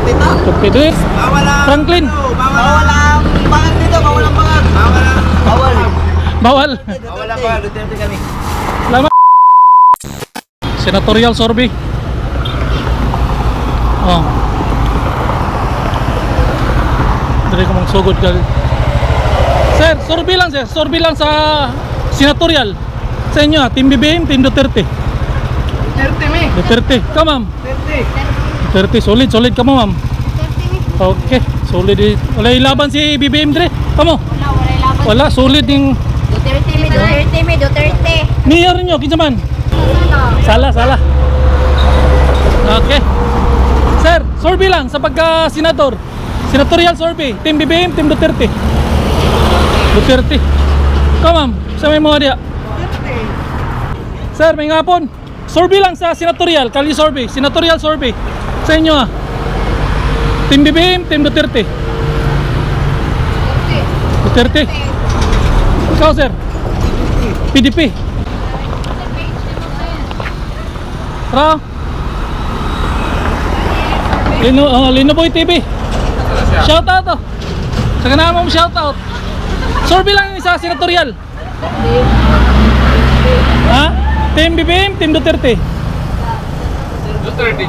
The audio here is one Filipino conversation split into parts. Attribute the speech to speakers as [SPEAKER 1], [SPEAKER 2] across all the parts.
[SPEAKER 1] dito.
[SPEAKER 2] Duterte. Franklin.
[SPEAKER 1] Bawal ang bangat dito, bawal ang bangat. Bawal.
[SPEAKER 2] Bawal.
[SPEAKER 1] Bawal ang bangat, Duterte kami.
[SPEAKER 2] Salamat. Senatorial survey. Oh. Dari ko mong sugod ka. Sir, survey lang sir. Survey lang sa senatorial. Sa inyo Team BBM, Team Duterte.
[SPEAKER 1] Duterte, me.
[SPEAKER 2] Duterte. Ka ma'am.
[SPEAKER 1] Duterte.
[SPEAKER 2] Duterte. Solid ka mo ma'am. Okay. Solid. Wala ilaban si BBM dire. Kamo. Wala. Solid yung
[SPEAKER 3] Duterte.
[SPEAKER 2] mayor nyo. Kinsa man? Salah. Okay. Sir, survey lang sa pagka-senator. Senatorial survey. Team BBM, Team Duterte. Duterte. Ikaw ma'am, sa may mga diya. Sir, may ngapon. Survey lang sa senatorial. Kali survey. Senatorial survey. Sa inyo Team BBM, Team Duterte. Duterte. Ikaw sir. PDP. Tara. Linoboy TV. Shout out to. Sa kanama mo shout out. Survey lang yung isa senatorial. Ha? Team BBM, Team Duterte.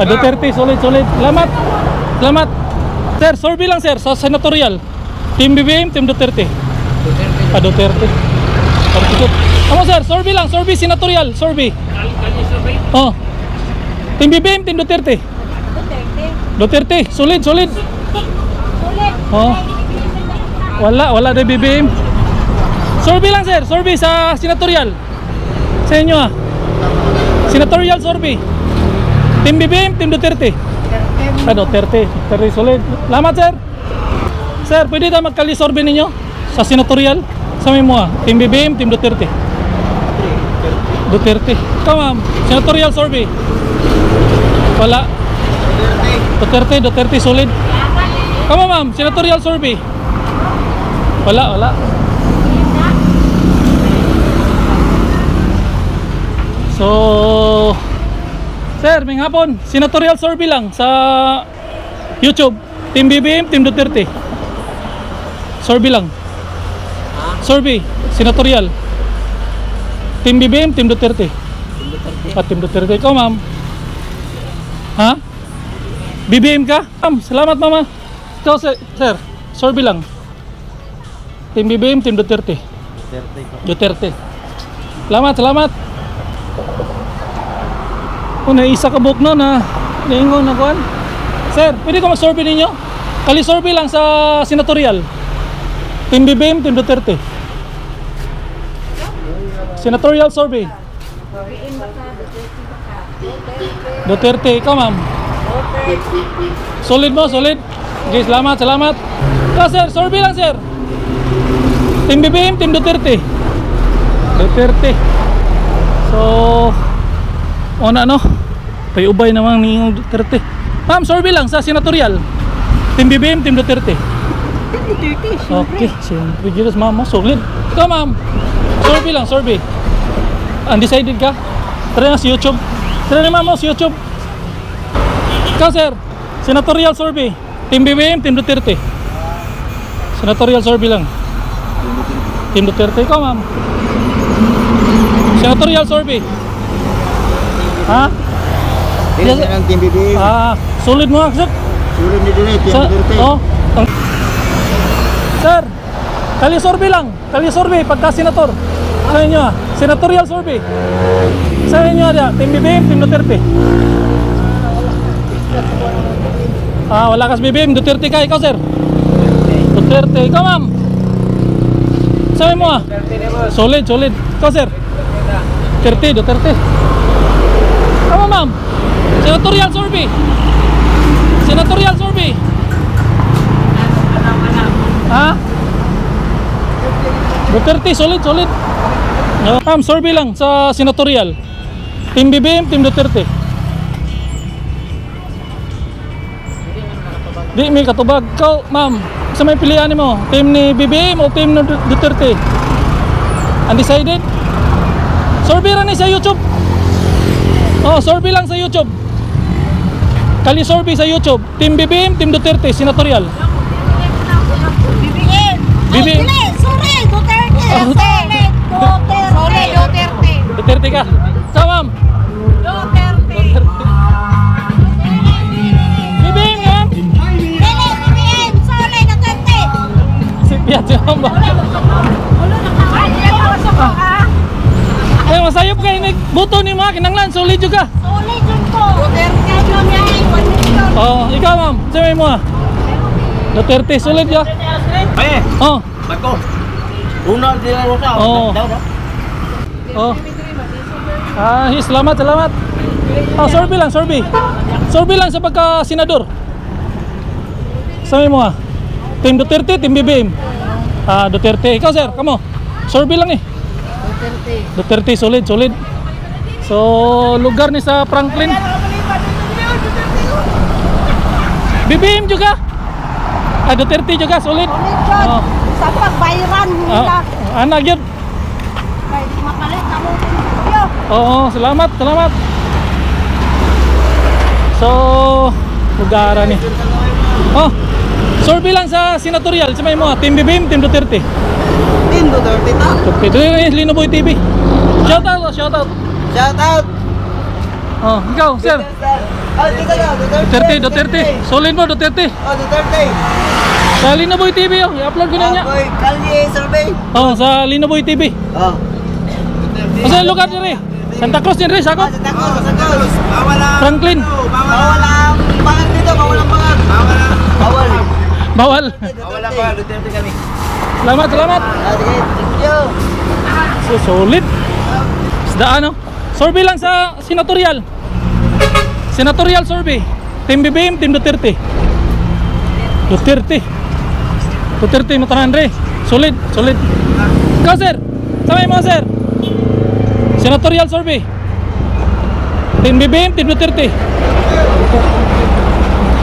[SPEAKER 2] Duterte, solid. Salamat. Sir, survey lang sir sa senatorial. Team BBM, Team Duterte. Duterte. Ano sir, survey lang, survey senatorial, survey. Oh. Team BBM, Team Duterte. Duterte, solid. Oh. Wala na BBM. Survey lang sir, survey sa senatorial. Sa inyo senatorial survey. Team BBM, Team Duterte. Duterte, solid. Salamat sir. Sir, pwede na magkali survey ninyo sa senatorial. Sa may mga Team BBM, Team Duterte. Duterte. Ikaw ma'am, senatorial survey. Wala. Duterte, solid. Ikaw ma'am, senatorial survey. Wala. So, sir, may hapon, senatorial survey lang sa YouTube. Team BBM, Team Duterte. Survey lang. Survey, senatorial. Team BBM, Team Duterte. Team Duterte. Ikaw ma'am. Ha? BBM ka? Ma'am, salamat mama. Ikaw sir, survey lang. Team BBM, Team Duterte. Duterte. Salamat. Kung naisa ka book no na naingon na kuan. Sir, pwede ko mag-survey ninyo? Kali survey lang sa senatorial. Team BBM, Team Duterte. Senatorial survey. Duterte, ikaw ma'am. Solid mo. Okay, salamat. Sir, survey lang sir. Team BBM, Team Duterte. So, payubay naman ni Duterte. Ma'am, survey lang sa senatorial. Team BBM, Team Duterte. Okay, siyempre Diyos ma'am, solid. Ikaw ma'am, survey. Undecided ka? Try na sa YouTube. Try na ma'am sa YouTube. Ikaw sir, senatorial survey. Team BBM, Team Duterte. Senatorial survey lang. Team Duterte. Ikaw ma'am, senatorial survey. Ha?
[SPEAKER 1] Yes, ang Team BBM.
[SPEAKER 2] Solid mo sir.
[SPEAKER 1] Sulit ni Team Duterte.
[SPEAKER 2] Sir, kali survey pagka senator. Sa inyo senatorial survey. Sa inyo Team BBM, Team Duterte. Wala kas BBM, Duterte ka. Ikaw sir, Duterte. Ikaw ma'am, sabi mo solid. Ikaw sir, Duterte. Ikaw ma'am, senatorial survey. Ha? Duterte, solid. Ma'am, survey lang sa senatorial. Team BBM, Team Duterte. Di may katubag. Ikaw, ma'am, sa may pilihan mo? Team ni BBM o team ni Duterte? Undecided? Survey lang sa YouTube. Survey lang sa YouTube. Kali Sorby sa YouTube. Team BBM, Team Duterte, senatorial.
[SPEAKER 3] BBM.
[SPEAKER 2] BBM.
[SPEAKER 3] Dili, sorry, Duterte. Duterte. Sorry, Duterte.
[SPEAKER 2] Duterte ka. Sa ma'am.
[SPEAKER 3] Duterte.
[SPEAKER 2] BBM nga.
[SPEAKER 3] Dili, BBM. Sorry, Duterte.
[SPEAKER 2] Sipiyat si ma'am ba?
[SPEAKER 3] Ay, pasok ko ah.
[SPEAKER 2] Ay, masayop kayo. Buto ni mga kinanglan. Solid juga.
[SPEAKER 3] Sorry, dun ko. Duterte kami ay 1 million.
[SPEAKER 2] Oh, ikaw ma'am. Sabi mo ah. Duterte, solid ka.
[SPEAKER 1] Ay,
[SPEAKER 2] Oh.
[SPEAKER 1] Marco. Una sila mo sa.
[SPEAKER 2] Oo. Oh. Ah, salamat, salamat. Ah, Sorby lang, Sorby. Sorby lang sa pagka-senador. Sabi mo ah. Team Duterte, Team BBM. Ah, Duterte. Ikaw sir, kamo. Sorby lang eh. Duterte, solid, solid. So, lugar ni sa Franklin. BBM juga. Ah, Duterte juga, solid. Oh.
[SPEAKER 3] Sa pagbayaran nila.
[SPEAKER 2] Anak yun.
[SPEAKER 3] Kaya di mapalit na mo. Yo.
[SPEAKER 2] Oo, salamat, salamat. So, lugaran ni. Oh, Sorby lang sa senatorial. Sabay mo, Team BBM, Team Duterte.
[SPEAKER 1] Team Duterte ta.
[SPEAKER 2] Duterte, ito yung Linoboy TV. Shout out, shout out.
[SPEAKER 1] Shout out.
[SPEAKER 2] Oh, ikaw, sir.
[SPEAKER 1] Oh, dito na,
[SPEAKER 2] Duterte, Duterte. Solid mo, Duterte.
[SPEAKER 1] Oh, Duterte.
[SPEAKER 2] Sa Linoboy TV, oh. I-upload ko na niya.
[SPEAKER 1] Boy, Kalye survey.
[SPEAKER 2] Oh, sa Linoboy TV.
[SPEAKER 1] Oh.
[SPEAKER 2] O sa lugar din rin. Santa Cruz din rin, sakop.
[SPEAKER 1] Takos. Bawal ang
[SPEAKER 2] Franklin.
[SPEAKER 1] Bawal ang bangat dito, bawal ang bangat. Bawal ang bawal.
[SPEAKER 2] Bawal.
[SPEAKER 1] Bawal ang bangat, Duterte kami.
[SPEAKER 2] Salamat, salamat.
[SPEAKER 1] Okay, thank you.
[SPEAKER 2] So, solid. Isdaan, no? Sorby lang sa senatorial. Senatorial Sorby. Team BBM, Team Duterte. Duterte. Duterte mo tanan re. Solid, solid. Ikaw sir. Sabay mo sir. Senatorial Sorby. Team BBM, Team Duterte.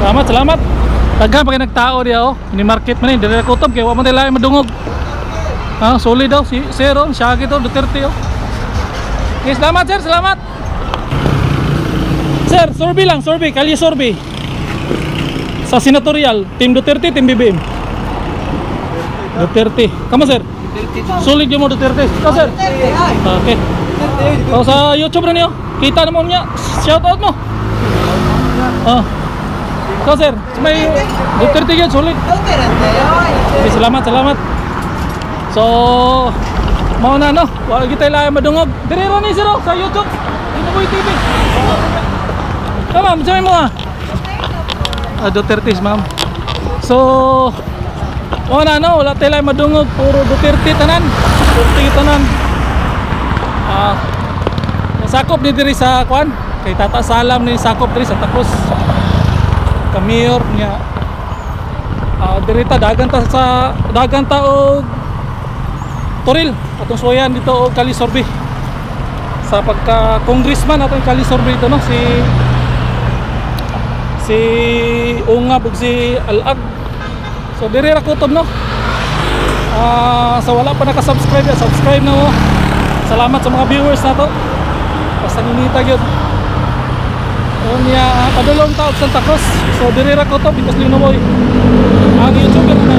[SPEAKER 2] Salamat, salamat. Taga pag nagtao diya oh. Ni market man ni dire kutob kay wa man tayo madungog. Ah, solid daw si sir oh, siya gito Duterte oh. Okay, salamat sir, salamat. Sir, Sorby lang, Sorby, Kalye Sorby. Sa senatorial, Team Duterte, Team BBM. Duterte. Kamu sir? Solid yung mo Duterte. Ikaw sir? Okay. O sa YouTube rin niyo, kita naman niya. Shoutout mo. Oh. Ikaw sir, may Duterte yun, solid. Okay, salamat, salamat. So, mau na no, wala kita lang madungog. Dire ron ni sir oh, sa YouTube. Linoboy TV. Ma'am, sabi mo ah. Duterte ma'am. So, wala no, wala tayo lang madungog. Puro Duterte tanan. Duterte tanan. Sakop ni diri sa kwan. Kay Tata Salam ni sakop diri sa Tapos. Kamiyor niya. Diri ta dagan ta og Toril atong suwayan dito og Kali Sorby. Sa pagka congressman atong Kali Sorby dito no si Ungab ug si Alag. So diri ra kutob no. Sa wala pa naka-subscribe, subscribe na mo. Salamat sa mga viewers nato. Basta ninita gyud. Unya padulong ta og Santa Cruz. So diri ra kutob bikas Linoboy. Ang YouTuber na.